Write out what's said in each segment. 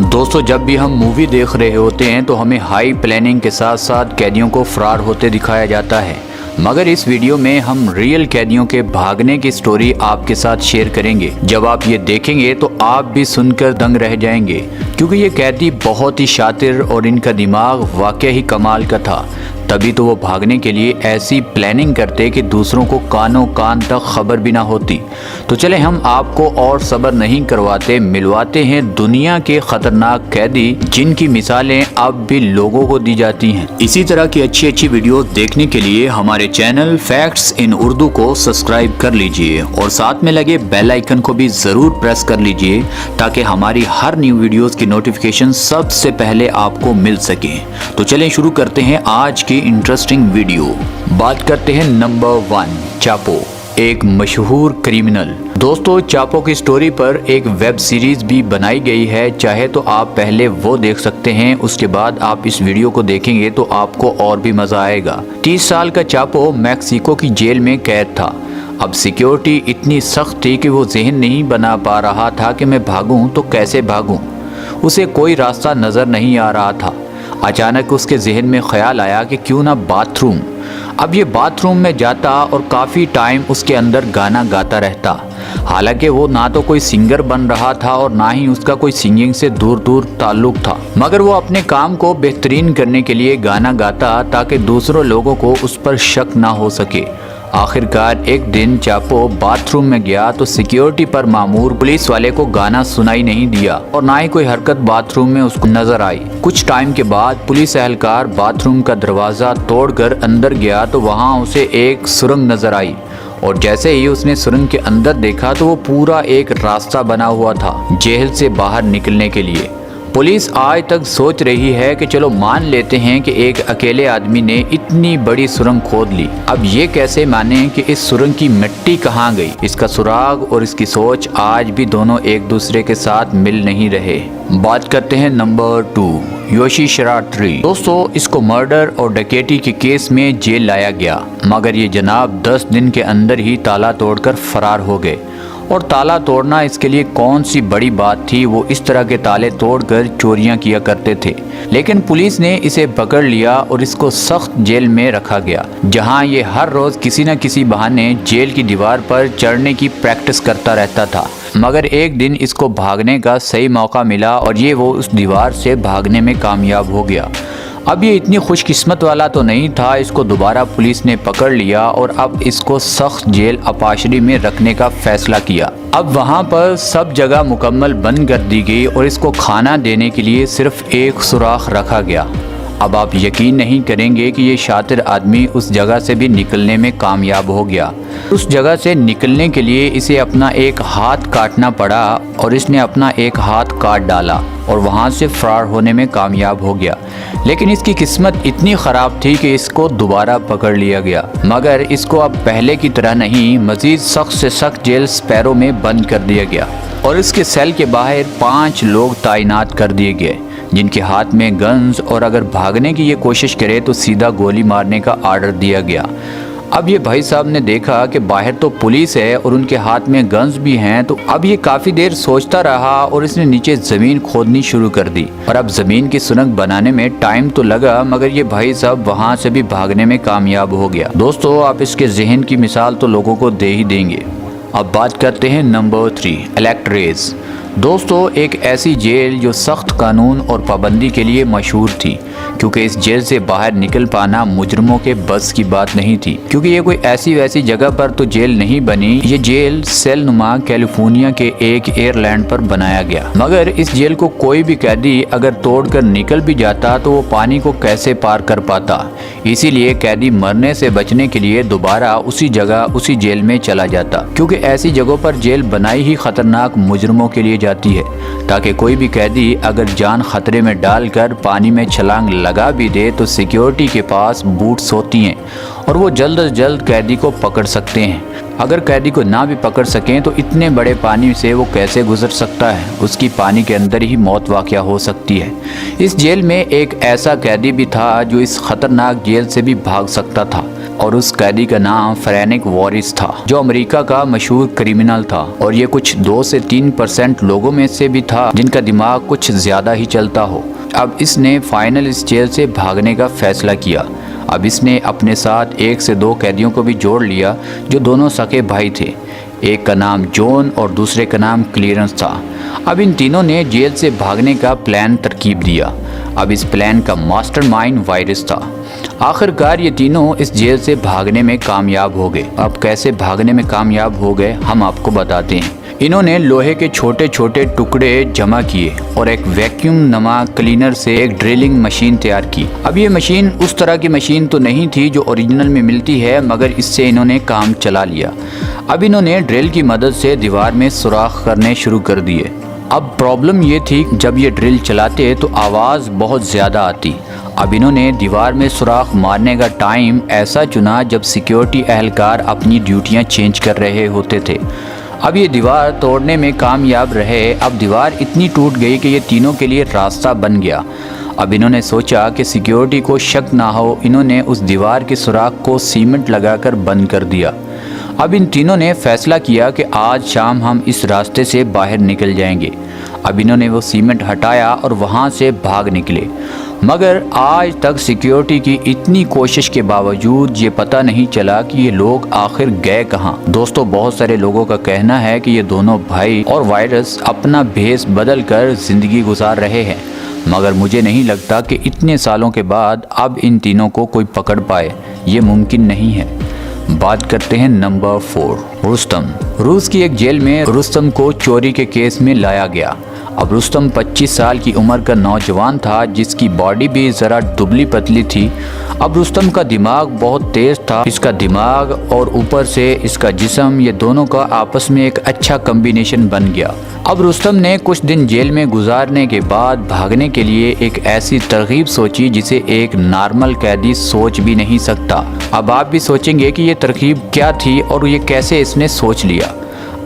दोस्तों, जब भी हम मूवी देख रहे होते हैं तो हमें हाई प्लानिंग के साथ साथ कैदियों को फरार होते दिखाया जाता है, मगर इस वीडियो में हम रियल कैदियों के भागने की स्टोरी आपके साथ शेयर करेंगे। जब आप ये देखेंगे तो आप भी सुनकर दंग रह जाएंगे, क्योंकि ये कैदी बहुत ही शातिर और इनका दिमाग वाकई ही कमाल का था। तभी तो वो भागने के लिए ऐसी प्लानिंग करते कि दूसरों को कानों कान तक खबर भी ना होती। तो चले हम आपको और सब्र नहीं करवाते, मिलवाते हैं दुनिया के खतरनाक कैदी जिनकी मिसालें अब भी लोगों को दी जाती हैं। इसी तरह की अच्छी वीडियो देखने के लिए हमारे चैनल फैक्ट्स इन उर्दू को सब्सक्राइब कर लीजिए और साथ में लगे बेल आइकन को भी जरूर प्रेस कर लीजिए, ताकि हमारी हर न्यू वीडियोस की नोटिफिकेशन सबसे पहले आपको मिल सके। तो चलें शुरू करते हैं आज की इंटरेस्टिंग वीडियो। बात करते हैं नंबर 1, चापो, एक मशहूर क्रिमिनल। दोस्तों, चापो की स्टोरी पर एक वेब सीरीज भी बनाई गई है। चाहे तो आप पहले वो देख सकते हैं, उसके बाद आप इस वीडियो को देखेंगे तो आपको और भी मजा आएगा। 30 साल का चापो मैक्सिको की जेल में कैद था। अब सिक्योरिटी इतनी सख्त थी कि वो जहन नहीं बना पा रहा था कि मैं भागूं तो कैसे भागूं। उसे कोई रास्ता नजर नहीं आ रहा था। अचानक उसके जहन में ख्याल आया कि क्यों ना बाथरूम। अब ये बाथरूम में जाता और काफ़ी टाइम उसके अंदर गाना गाता रहता। हालांकि वो ना तो कोई सिंगर बन रहा था और ना ही उसका कोई सिंगिंग से दूर दूर ताल्लुक था, मगर वो अपने काम को बेहतरीन करने के लिए गाना गाता ताकि दूसरों लोगों को उस पर शक ना हो सके। आखिरकार एक दिन चापो बाथरूम में गया तो सिक्योरिटी पर मामूर पुलिस वाले को गाना सुनाई नहीं दिया और ना ही कोई हरकत बाथरूम में उसको नजर आई। कुछ टाइम के बाद पुलिस एहलकार बाथरूम का दरवाज़ा तोड़कर अंदर गया तो वहाँ उसे एक सुरंग नजर आई, और जैसे ही उसने सुरंग के अंदर देखा तो वो पूरा एक रास्ता बना हुआ था जेल से बाहर निकलने के लिए। पुलिस आज तक सोच रही है कि चलो मान लेते हैं कि एक अकेले आदमी ने इतनी बड़ी सुरंग खोद ली। अब ये कैसे माने कि इस सुरंग की मिट्टी कहाँ गई। इसका सुराग और इसकी सोच आज भी दोनों एक दूसरे के साथ मिल नहीं रहे। बात करते हैं नंबर 2, योशी शिरात्री। दोस्तों, इसको मर्डर और डकैती के केस में जेल लाया गया, मगर ये जनाब 10 दिन के अंदर ही ताला तोड़कर फरार हो गए। और ताला तोड़ना इसके लिए कौन सी बड़ी बात थी, वो इस तरह के ताले तोड़कर चोरियां किया करते थे। लेकिन पुलिस ने इसे पकड़ लिया और इसको सख्त जेल में रखा गया, जहां ये हर रोज किसी न किसी बहाने जेल की दीवार पर चढ़ने की प्रैक्टिस करता रहता था। मगर एक दिन इसको भागने का सही मौका मिला और ये वो उस दीवार से भागने में कामयाब हो गया। अब ये इतनी खुशकिस्मत वाला तो नहीं था, इसको दोबारा पुलिस ने पकड़ लिया और अब इसको सख्त जेल अपाशरी में रखने का फैसला किया। अब वहाँ पर सब जगह मुकम्मल बंद कर दी गई और इसको खाना देने के लिए सिर्फ एक सुराख रखा गया। अब आप यकीन नहीं करेंगे कि ये शातिर आदमी उस जगह से भी निकलने में कामयाब हो गया। उस जगह से निकलने के लिए इसे अपना एक हाथ काटना पड़ा और इसने अपना एक हाथ काट डाला और वहाँ से फरार होने में कामयाब हो गया। लेकिन इसकी किस्मत इतनी ख़राब थी कि इसको दोबारा पकड़ लिया गया, मगर इसको अब पहले की तरह नहीं, मज़ीद सख्त से सख्त जेल स्पैरो में बंद कर दिया गया और इसके सेल के बाहर 5 लोग तैनात कर दिए गए, जिनके हाथ में गन्स, और अगर भागने की ये कोशिश करे तो सीधा गोली मारने का आर्डर दिया गया। अब ये भाई साहब ने देखा कि बाहर तो पुलिस है और उनके हाथ में गन्स भी हैं, तो अब ये काफ़ी देर सोचता रहा और इसने नीचे ज़मीन खोदनी शुरू कर दी। और अब ज़मीन की सुरंग बनाने में टाइम तो लगा, मगर ये भाई साहब वहाँ से भी भागने में कामयाब हो गया। दोस्तों, आप इसके जहन की मिसाल तो लोगों को दे ही देंगे। अब बात करते हैं नंबर 3, इलेक्ट्रेस। दोस्तों, एक ऐसी जेल जो सख्त कानून और पाबंदी के लिए मशहूर थी, क्योंकि इस जेल से बाहर निकल पाना मुजरमों के बस की बात नहीं थी, क्योंकि ये कोई ऐसी वैसी जगह पर तो जेल नहीं बनी। ये जेल सेल नुमा कैलिफोर्निया के एक एयरलैंड पर बनाया गया, मगर इस जेल को कोई भी कैदी अगर तोड़कर निकल भी जाता तो वो पानी को कैसे पार कर पाता। इसीलिए कैदी मरने से बचने के लिए दोबारा उसी जगह उसी जेल में चला जाता, क्योंकि ऐसी जगहों पर जेल बनाई ही खतरनाक मुजरमों के लिए जाती है, ताकि कोई भी कैदी अगर जान खतरे में डालकर पानी में छलांग लगा भी दे तो सिक्योरिटी के पास बूट्स होती हैं और वो जल्द से जल्द कैदी को पकड़ सकते हैं। अगर कैदी को ना भी पकड़ सकें तो इतने बड़े पानी से वो कैसे गुजर सकता है, उसकी पानी के अंदर ही मौत वाक़या हो सकती है। इस जेल में एक ऐसा कैदी भी था जो इस खतरनाक जेल से भी भाग सकता था, اور اس قیدی کا نام فرینک وارس تھا جو امریکہ کا مشہور کریمنل تھا، اور یہ کچھ 2 سے 3% لوگوں میں سے بھی تھا جن کا دماغ کچھ زیادہ ہی چلتا ہو۔ اب اس نے فائنل اس جیل سے بھاگنے کا فیصلہ کیا۔ اب اس نے اپنے ساتھ 1 سے 2 قیدیوں کو بھی جوڑ لیا جو دونوں سگے بھائی تھے، ایک کا نام جون اور دوسرے کا نام کلیرنس تھا۔ اب ان تینوں نے جیل سے بھاگنے کا پلان ترکیب دیا۔ اب اس پلان کا ماسٹر مائنڈ وائرس تھا۔ آخر کار یہ تینوں اس جیل سے بھاگنے میں کامیاب ہو گئے۔ اب کیسے بھاگنے میں کامیاب ہو گئے ہم آپ کو بتاتے ہیں۔ انہوں نے لوہے کے چھوٹے چھوٹے ٹکڑے جمع کیے اور ایک ویکیوم نما کلینر سے ایک ڈرلنگ مشین تیار کی۔ اب یہ مشین اس طرح کی مشین تو نہیں تھی جو اوریجنل میں ملتی ہے، مگر اس سے انہوں نے کام چلا لیا۔ اب انہوں نے ڈرل کی مدد سے دیوار میں سوراخ کرنے شروع کر دیے۔ اب پرابلم یہ تھی جب یہ ڈرل چلاتے تو آواز بہت زیادہ آتی۔ اب انہوں نے دیوار میں سوراخ مارنے کا ٹائم ایسا چنا جب سیکیورٹی اہلکار اپنی ڈیوٹیاں چینج کر رہے ہوتے تھے۔ اب یہ دیوار توڑنے میں کامیاب رہے۔ اب دیوار اتنی ٹوٹ گئی کہ یہ تینوں کے لیے راستہ بن گیا۔ اب انہوں نے سوچا کہ سیکیورٹی کو شک نہ ہو، انہوں نے اس دیوار کے سوراخ کو سیمنٹ لگا کر بند کر دیا۔ اب ان تینوں نے فیصلہ کیا کہ آج شام ہم اس راستے سے باہر نکل جائیں گے۔ اب انہوں نے وہ سیمنٹ ہٹایا اور وہاں سے بھاگ نکلے، مگر آج تک سیکیورٹی کی اتنی کوشش کے باوجود یہ پتہ نہیں چلا کہ یہ لوگ آخر گئے کہاں۔ دوستو، بہت سارے لوگوں کا کہنا ہے کہ یہ دونوں بھائی اور وائرس اپنا بھیس بدل کر زندگی گزار رہے ہیں، مگر مجھے نہیں لگتا کہ اتنے سالوں کے بعد اب ان تینوں کو کوئی پکڑ پائے، یہ ممکن نہیں ہے۔ بات کرتے ہیں نمبر 4، رستم۔ روس کی ایک جیل میں رستم کو چوری کے کیس میں لایا گیا۔ اب رستم 25 سال کی عمر کا نوجوان تھا جس کی باڈی بھی ذرا دبلی پتلی تھی۔ اب رستم کا دماغ بہت تیز تھا۔ اس کا دماغ اور اوپر سے اس کا جسم، یہ دونوں کا آپس میں ایک اچھا کمبینیشن بن گیا۔ اب رستم نے کچھ دن جیل میں گزارنے کے بعد بھاگنے کے لیے ایک ایسی ترغیب سوچی جسے ایک نارمل قیدی سوچ بھی نہیں سکتا۔ اب آپ بھی سوچیں گے کہ یہ ترکیب کیا تھی اور یہ کیسے اس نے سوچ لیا۔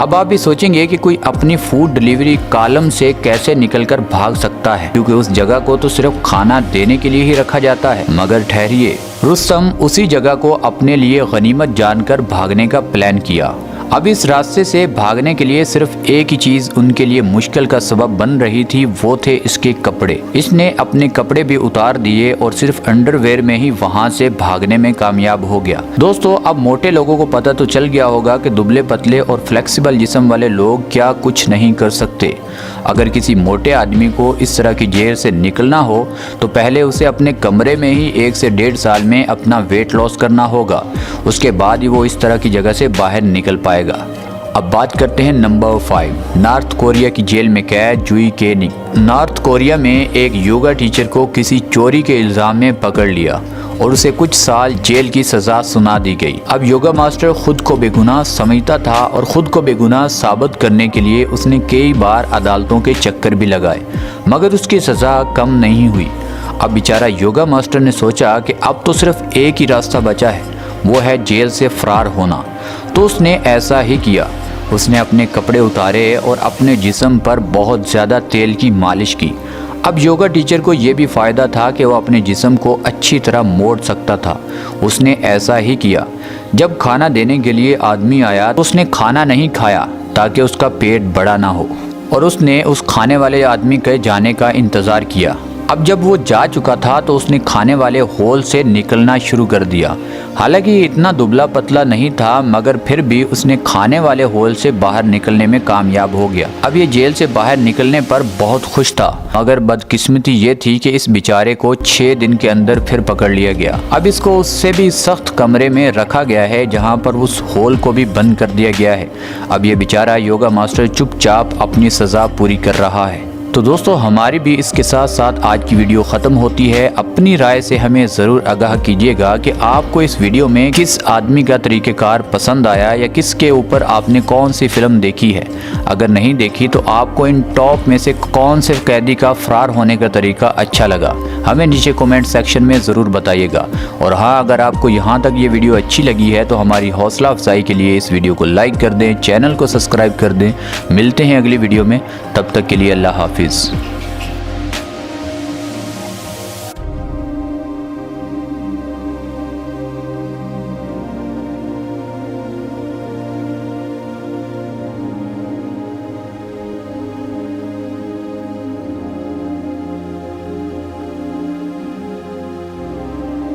اب آپ بھی سوچیں گے کہ کوئی اپنی فوڈ ڈیلیوری کالم سے کیسے نکل کر بھاگ سکتا ہے، کیونکہ اس جگہ کو تو صرف کھانا دینے کے لیے ہی رکھا جاتا ہے۔ مگر ٹھہریے، رستم اسی جگہ کو اپنے لیے غنیمت جان کر بھاگنے کا پلان کیا۔ اب اس راستے سے بھاگنے کے لیے صرف ایک ہی چیز ان کے لیے مشکل کا سبب بن رہی تھی، وہ تھے اس کے کپڑے۔ اس نے اپنے کپڑے بھی اتار دیے اور صرف انڈر ویئر میں ہی وہاں سے بھاگنے میں کامیاب ہو گیا۔ دوستو، اب موٹے لوگوں کو پتہ تو چل گیا ہوگا کہ دبلے پتلے اور فلیکسیبل جسم والے لوگ کیا کچھ نہیں کر سکتے۔ اگر کسی موٹے آدمی کو اس طرح کی جیل سے نکلنا ہو تو پہلے اسے اپنے کمرے میں ہی 1 سے 1.5 سال میں اپنا ویٹ لاس کرنا ہوگا، اس کے بعد ہی وہ اس طرح کی جگہ سے باہر نکل پائے گا۔ اب بات کرتے ہیں نمبر 5، نارتھ کوریا کی جیل میں قید جوئی کینگ۔ نارتھ کوریا میں ایک یوگا ٹیچر کو کسی چوری کے الزام میں پکڑ لیا اور اسے کچھ سال جیل کی سزا سنا دی گئی۔ اب یوگا ماسٹر خود کو بے گناہ سمجھتا تھا اور خود کو بے گناہ ثابت کرنے کے لیے اس نے کئی بار عدالتوں کے چکر بھی لگائے، مگر اس کی سزا کم نہیں ہوئی۔ اب بیچارہ یوگا ماسٹر نے سوچا کہ اب تو صرف ایک ہی راستہ بچا ہے، وہ ہے جیل سے فرار ہونا۔ تو اس نے ایسا ہی کیا۔ اس نے اپنے کپڑے اتارے اور اپنے جسم پر بہت زیادہ تیل کی مالش کی۔ اب یوگا ٹیچر کو یہ بھی فائدہ تھا کہ وہ اپنے جسم کو اچھی طرح موڑ سکتا تھا۔ اس نے ایسا ہی کیا۔ جب کھانا دینے کے لیے آدمی آیا تو اس نے کھانا نہیں کھایا تاکہ اس کا پیٹ بڑا نہ ہو، اور اس نے اس کھانے والے آدمی کے جانے کا انتظار کیا۔ اب جب وہ جا چکا تھا تو اس نے کھانے والے ہول سے نکلنا شروع کر دیا۔ حالانکہ یہ اتنا دبلا پتلا نہیں تھا، مگر پھر بھی اس نے کھانے والے ہول سے باہر نکلنے میں کامیاب ہو گیا۔ اب یہ جیل سے باہر نکلنے پر بہت خوش تھا، مگر بدقسمتی یہ تھی کہ اس بیچارے کو 6 دن کے اندر پھر پکڑ لیا گیا۔ اب اس کو اس سے بھی سخت کمرے میں رکھا گیا ہے جہاں پر اس ہول کو بھی بند کر دیا گیا ہے۔ اب یہ بیچارہ یوگا ماسٹر چپ چاپ اپنی سزا پوری کر رہا ہے۔ تو دوستو، ہماری بھی اس کے ساتھ ساتھ آج کی ویڈیو ختم ہوتی ہے۔ اپنی رائے سے ہمیں ضرور آگاہ کیجیے گا کہ آپ کو اس ویڈیو میں کس آدمی کا طریقہ کار پسند آیا یا کس کے اوپر آپ نے کون سی فلم دیکھی ہے۔ اگر نہیں دیکھی تو آپ کو ان ٹاپ میں سے کون سے قیدی کا فرار ہونے کا طریقہ اچھا لگا، ہمیں نیچے کومنٹ سیکشن میں ضرور بتائیے گا۔ اور ہاں، اگر آپ کو یہاں تک یہ ویڈیو اچھی لگی ہے تو ہماری حوصلہ افزائی کے لیے اس ویڈیو کو لائک کر دیں، چینل کو سبسکرائب کر دیں۔ ملتے ہیں اگلی ویڈیو میں، تب تک کے لیے اللہ حافظ۔